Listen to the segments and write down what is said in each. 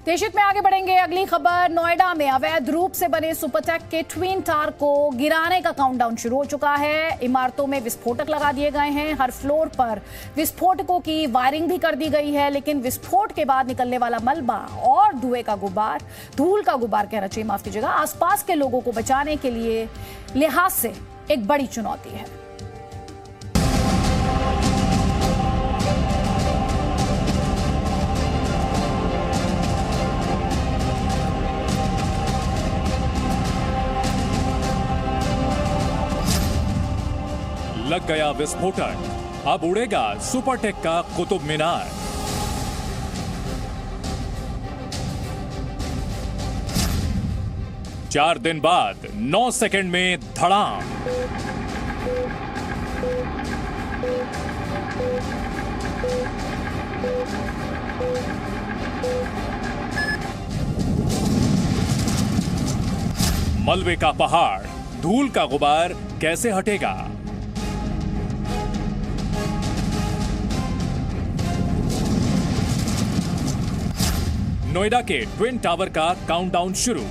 देशहित में आगे बढ़ेंगे। अगली खबर, नोएडा में अवैध रूप से बने सुपरटेक के ट्विन टावर को गिराने का काउंटडाउन शुरू हो चुका है। इमारतों में विस्फोटक लगा दिए गए हैं। हर फ्लोर पर विस्फोटकों की वायरिंग भी कर दी गई है, लेकिन विस्फोट के बाद निकलने वाला मलबा और धूल का गुबार कहना चाहिए, माफ कीजिएगा, आसपास के लोगों को बचाने के लिए लिहाज से एक बड़ी चुनौती है। लग गया विस्फोटक, अब उड़ेगा सुपरटेक का कुतुब मीनार। चार दिन बाद 9 सेकंड में धड़ाम। मलबे का पहाड़, धूल का गुबार कैसे हटेगा? नोएडा के ट्विन टावर का काउंटडाउन शुरू।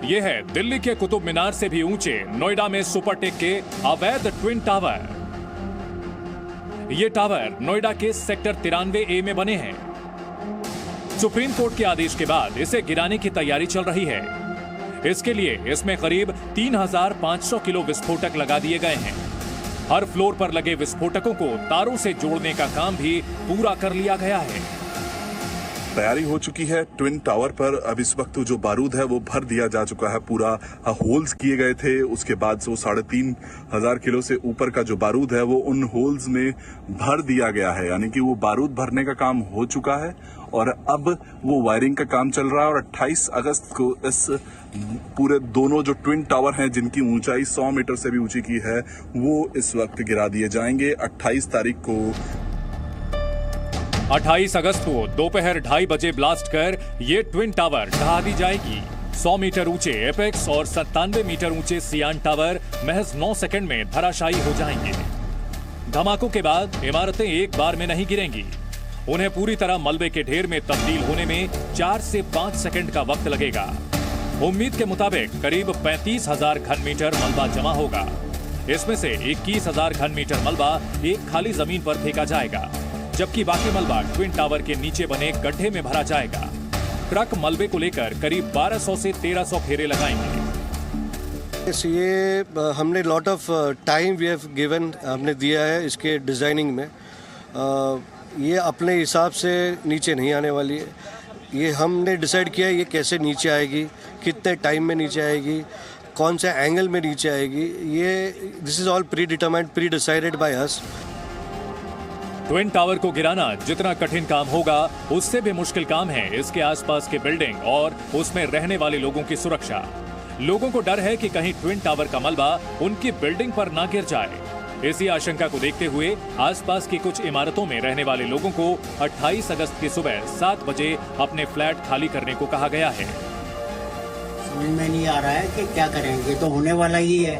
यह है दिल्ली के कुतुब मीनार से भी ऊंचे नोएडा में सुपरटेक के अवैध ट्विन टावर। ये टावर नोएडा के सेक्टर 93A में बने हैं। सुप्रीम कोर्ट के आदेश के बाद इसे गिराने की तैयारी चल रही है। इसके लिए इसमें करीब 3500 किलो विस्फोटक लगा दिए गए हैं। हर फ्लोर पर लगे विस्फोटकों को तारों से जोड़ने का काम भी पूरा कर लिया गया है। तैयारी हो चुकी है ट्विन टावर पर। अब इस वक्त जो बारूद है वो भर दिया जा चुका है, पूरा होल्स किए गए थे। उसके बाद वो 3500 किलो से ऊपर का जो बारूद है वो उन होल्स में भर दिया गया है, यानी कि वो बारूद भरने का काम हो चुका है और अब वो वायरिंग का काम चल रहा है। और 28 अगस्त को इस पूरे दोनों जो ट्विन टावर हैं जिनकी ऊंचाई 100 मीटर से भी ऊंची की है वो इस वक्त गिरा दिए जाएंगे। 28 तारीख को 28 अगस्त को दोपहर 2:30 बजे ब्लास्ट कर ये ट्विन टावर ढहा दी जाएगी। 100 मीटर ऊंचे एपेक्स और 97 मीटर ऊंचे सियान टावर महज 9 सेकंड में धराशायी हो जाएंगे। धमाकों के बाद इमारतें एक बार में नहीं गिरेंगी, उन्हें पूरी तरह मलबे के ढेर में तब्दील होने में 4 से 5 सेकंड का वक्त लगेगा। उम्मीद के मुताबिक करीब 35,000 घन मीटर मलबा जमा होगा। इसमें से 21,000 घन मीटर मलबा एक खाली जमीन पर फेंका जाएगा, जबकि बाकी मलबा ट्विन टावर के नीचे बने गड्ढे में भरा जाएगा। ट्रक मलबे को लेकर करीब 1200 से 1300 फेरे लगाएंगे। ये हमने lot of time we have given, हमने दिया है इसके डिजाइनिंग में। ये अपने हिसाब से नीचे नहीं आने वाली है। ये हमने डिसाइड किया है ये कैसे नीचे आएगी, कितने टाइम में नीचे आएगी, कौन से एंगल में नीचे आएगी। ये this is all pre determined, pre decided by us. Twin tower को गिराना जितना कठिन काम होगा उससे भी मुश्किल काम है इसके आसपास के बिल्डिंग और उसमें रहने वाले लोगों की सुरक्षा। लोगों को डर है कि कहीं ट्विन टावर का मलबा उनकी बिल्डिंग पर ना गिर जाए। इसी आशंका को देखते हुए आसपास की कुछ इमारतों में रहने वाले लोगों को 28 अगस्त की सुबह 7 बजे अपने फ्लैट खाली करने को कहा गया है। समझ में नहीं आ रहा है कि क्या करेंगे, तो होने वाला ही है,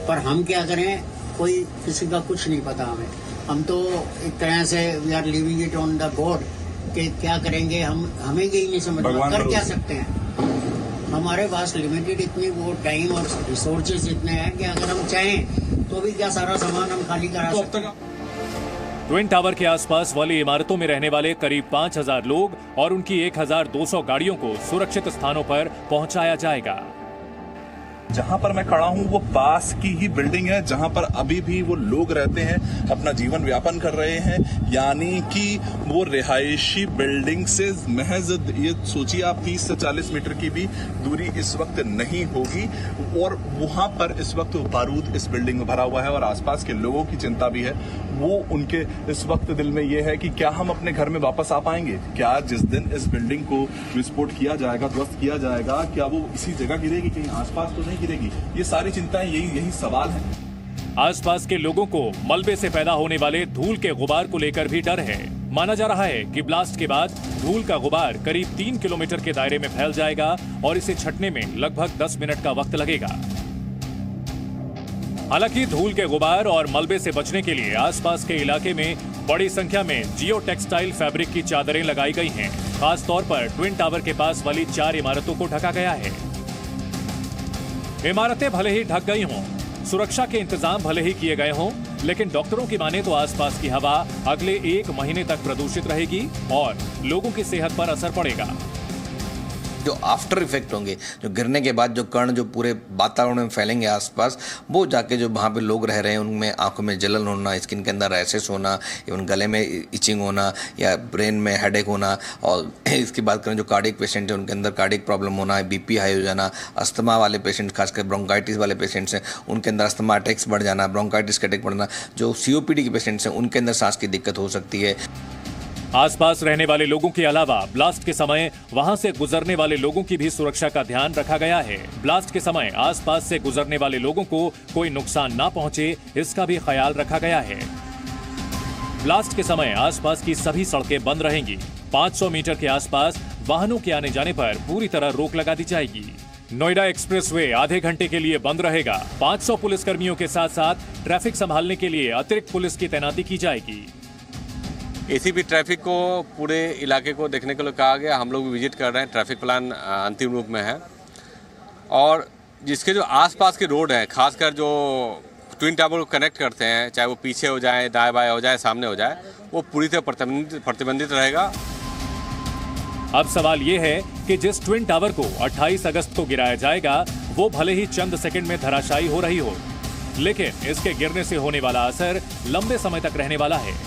पर हम क्या करें, कोई किसी का कुछ नहीं पता हमें। हम तो एक तरह से we are living it on the God कि क्या करेंगे, हमें यही नहीं समझ में, कर क्या सकते हैं। हमारे पास लिमिटेड इतनी वो टाइम और रिसोर्सेज इतने हैं कि अगर हम चाहें तो भी क्या सारा सामान हम खाली करा सकते हैं। ट्विन टावर के आसपास वाली इमारतों में रहने वाले करीब 5000 लोग और उनकी 1200 गाड़ियों को सुरक्षित स्थानों पर पहुंचाया जाएगा। जहां पर मैं खड़ा हूं वो पास की ही बिल्डिंग है जहां पर अभी भी वो लोग रहते हैं, अपना जीवन व्यापन कर रहे हैं, यानी कि वो रिहायशी बिल्डिंग से महज ये सोचिए आप 30 से 40 मीटर की भी दूरी इस वक्त नहीं होगी। और वहां पर इस वक्त बारूद इस बिल्डिंग में भरा हुआ है और आसपास के लोगों की चिंता भी है। वो उनके इस वक्त दिल में ये है कि क्या हम अपने घर में वापस आ पाएंगे, क्या जिस दिन इस बिल्डिंग को विस्फोट किया जाएगा, ध्वस्त किया जाएगा, क्या वो इसी जगह गिरेगी, कहीं आसपास तो नहीं गिरेगी। ये सारी चिंताएं, यही सवाल है। आसपास के लोगों को मलबे से पैदा होने वाले धूल के गुबार को लेकर भी डर है। माना जा रहा है कि ब्लास्ट के बाद धूल का गुबार करीब 3 किलोमीटर के दायरे में फैल जाएगा और इसे छटने में लगभग 10 मिनट का वक्त लगेगा। हालांकि धूल के गुबार और मलबे से बचने के लिए आसपास के इलाके में बड़ी संख्या में जियो टेक्सटाइल फैब्रिक की चादरें लगाई गई हैं। खास तौर पर ट्विन टावर के पास वाली 4 इमारतों को ढका गया है। इमारतें भले ही ढक गई हों, सुरक्षा के इंतजाम भले ही किए गए हों, लेकिन डॉक्टरों की माने तो आसपास की हवा अगले 1 महीने तक प्रदूषित रहेगी और लोगों की सेहत पर असर पड़ेगा। जो आफ्टर इफेक्ट होंगे, जो गिरने के बाद जो कण जो पूरे वातावरण में फैलेंगे आसपास, वो जाके जो वहाँ पे लोग रह रहे हैं उनमें आंखों में जलन होना, स्किन के अंदर रैशेस होना, इवन गले में इचिंग होना या ब्रेन में हेडेक होना, और इसकी बात करें जो कार्डियक पेशेंट है उनके अंदर कार्डियक प्रॉब्लम होना, बीपी हाई हो जाना, अस्थमा वाले पेशेंट खासकर ब्रोंकाइटिस वाले पेशेंट्स हैं उनके अंदर अस्थमा अटैक्स बढ़ जाना, ब्रोंकाइटिस के अटैक बढ़ना, जो COPD के पेशेंट्स हैं उनके अंदर सांस की दिक्कत हो सकती है। आसपास रहने वाले लोगों के अलावा ब्लास्ट के समय वहां से गुजरने वाले लोगों की भी सुरक्षा का ध्यान रखा गया है। ब्लास्ट के समय आसपास से गुजरने वाले लोगों को कोई नुकसान ना पहुंचे, इसका भी ख्याल रखा गया है। ब्लास्ट के समय आसपास की सभी सड़कें बंद रहेंगी। 500 मीटर के आसपास वाहनों के आने जाने पर पूरी तरह रोक लगा दी जाएगी। नोएडा एक्सप्रेसवे आधे घंटे के लिए बंद रहेगा। 500 पुलिसकर्मियों के साथ साथ ट्रैफिक संभालने के लिए अतिरिक्त पुलिस की तैनाती की जाएगी। ACP ट्रैफिक को पूरे इलाके को देखने के लिए कहा गया। हम लोग भी विजिट कर रहे हैं। ट्रैफिक प्लान अंतिम रूप में है और जिसके जो आसपास के रोड हैं, खासकर जो ट्विन टावर को कनेक्ट करते हैं, चाहे वो पीछे हो जाए, दाएं बाएं हो जाए, सामने हो जाए, वो पूरी तरह प्रतिबंधित रहेगा। अब सवाल ये है कि जिस ट्विन टावर को 28 अगस्त को गिराया जाएगा वो भले ही चंद सेकंड में धराशायी हो रही हो, लेकिन इसके गिरने से होने वाला असर लंबे समय तक रहने वाला है।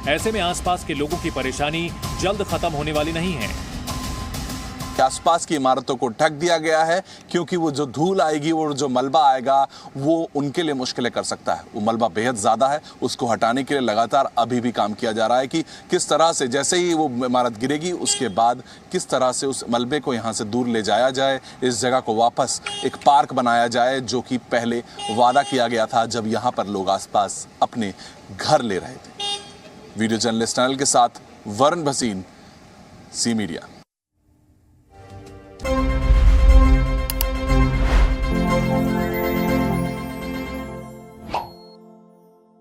ऐसे में आसपास के लोगों की परेशानी जल्द खत्म होने वाली नहीं है। आसपास की इमारतों को ढक दिया गया है क्योंकि वो जो धूल आएगी, वो जो मलबा आएगा, वो उनके लिए मुश्किलें कर सकता है। वो मलबा बेहद ज़्यादा है, उसको हटाने के लिए लगातार अभी भी काम किया जा रहा है कि किस तरह से जैसे ही वो इमारत गिरेगी उसके बाद किस तरह से उस मलबे को यहाँ से दूर ले जाया जाए, इस जगह को वापस एक पार्क बनाया जाए, जो कि पहले वादा किया गया था जब यहाँ पर लोग आसपास अपने घर ले रहे थे। वीडियो जर्नलिस्ट चैनल के साथ वरुण भसीन, सी मीडिया।